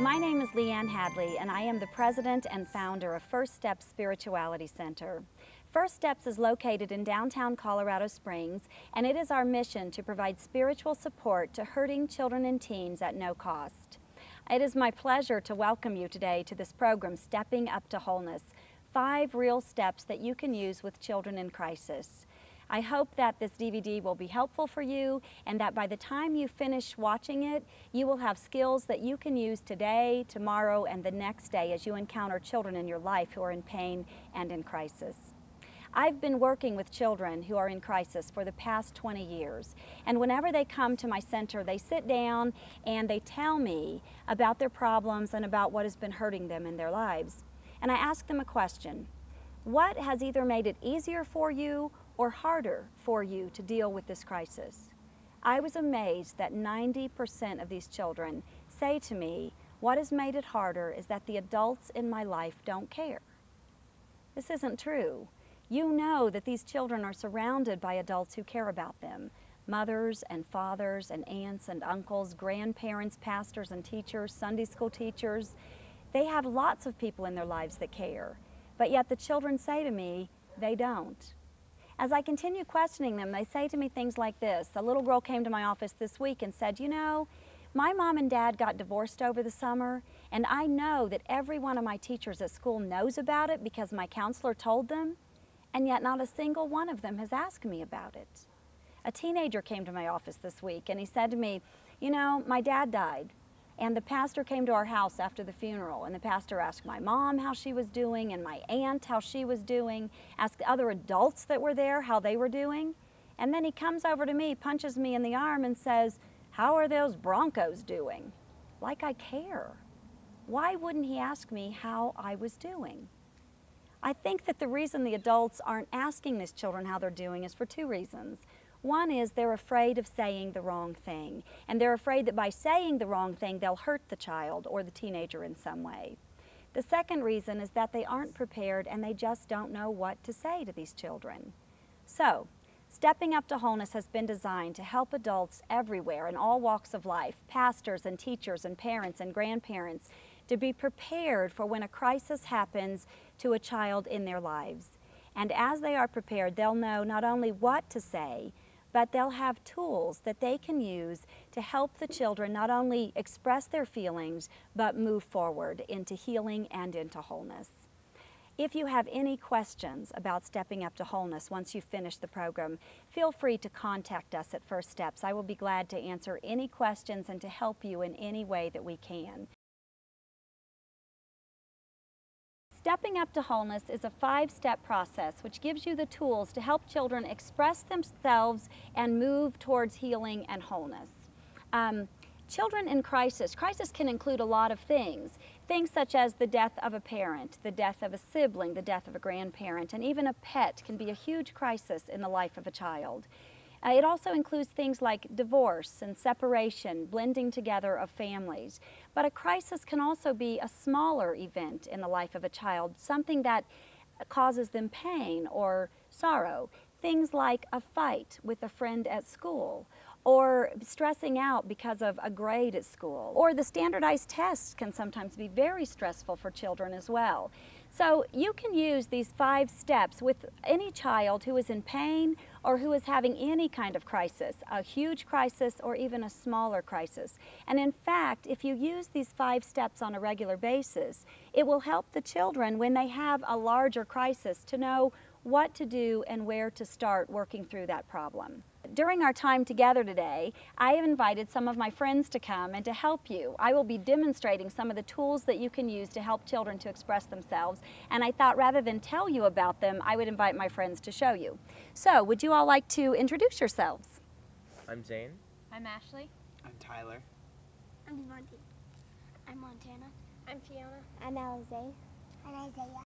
My name is Leanne Hadley, and I am the president and founder of First Steps Spirituality Center. First Steps is located in downtown Colorado Springs, and it is our mission to provide spiritual support to hurting children and teens at no cost. It is my pleasure to welcome you today to this program, Stepping Up to Wholeness, 5 real steps that you can use with children in crisis. I hope that this DVD will be helpful for you and that by the time you finish watching it, you will have skills that you can use today, tomorrow, and the next day as you encounter children in your life who are in pain and in crisis. I've been working with children who are in crisis for the past 20 years, and whenever they come to my center, they sit down and they tell me about their problems and about what has been hurting them in their lives. And I ask them a question: what has either made it easier for you or harder for you to deal with this crisis? I was amazed that 90% of these children say to me, what has made it harder is that the adults in my life don't care. This isn't true. You know that these children are surrounded by adults who care about them. Mothers and fathers and aunts and uncles, grandparents, pastors and teachers, Sunday school teachers. They have lots of people in their lives that care. But yet the children say to me, they don't. As I continue questioning them, they say to me things like this. A little girl came to my office this week and said, you know, my mom and dad got divorced over the summer, and I know that every one of my teachers at school knows about it because my counselor told them, and yet not a single one of them has asked me about it. A teenager came to my office this week and he said to me, you know, my dad died. And the pastor came to our house after the funeral, and the pastor asked my mom how she was doing and my aunt how she was doing, asked other adults that were there how they were doing. And then he comes over to me, punches me in the arm and says, how are those Broncos doing? Like I care. Why wouldn't he ask me how I was doing? I think that the reason the adults aren't asking these children how they're doing is for 2 reasons. One is they're afraid of saying the wrong thing, and they're afraid that by saying the wrong thing, they'll hurt the child or the teenager in some way. The second reason is that they aren't prepared and they just don't know what to say to these children. So, Stepping Up to Wholeness has been designed to help adults everywhere in all walks of life, pastors and teachers and parents and grandparents, to be prepared for when a crisis happens to a child in their lives. And as they are prepared, they'll know not only what to say, but they'll have tools that they can use to help the children not only express their feelings, but move forward into healing and into wholeness. If you have any questions about Stepping Up to Wholeness once you've finished the program, feel free to contact us at First Steps. I will be glad to answer any questions and to help you in any way that we can. Stepping Up to Wholeness is a 5-step process which gives you the tools to help children express themselves and move towards healing and wholeness. Children in crisis can include a lot of things. Things such as the death of a parent, the death of a sibling, the death of a grandparent, and even a pet can be a huge crisis in the life of a child. It also includes things like divorce and separation, blending together of families. But a crisis can also be a smaller event in the life of a child, something that causes them pain or sorrow. Things like a fight with a friend at school, or stressing out because of a grade at school, or the standardized tests can sometimes be very stressful for children as well. So you can use these 5 steps with any child who is in pain or who is having any kind of crisis, a huge crisis or even a smaller crisis. And in fact, if you use these 5 steps on a regular basis, it will help the children when they have a larger crisis to know what to do and where to start working through that problem. During our time together today, I have invited some of my friends to come and to help you. I will be demonstrating some of the tools that you can use to help children to express themselves, and I thought rather than tell you about them, I would invite my friends to show you. So, would you all like to introduce yourselves? I'm Zane. I'm Ashley. I'm Tyler. I'm Monty. I'm Montana. I'm Fiona. I'm Alize. I'm Isaiah.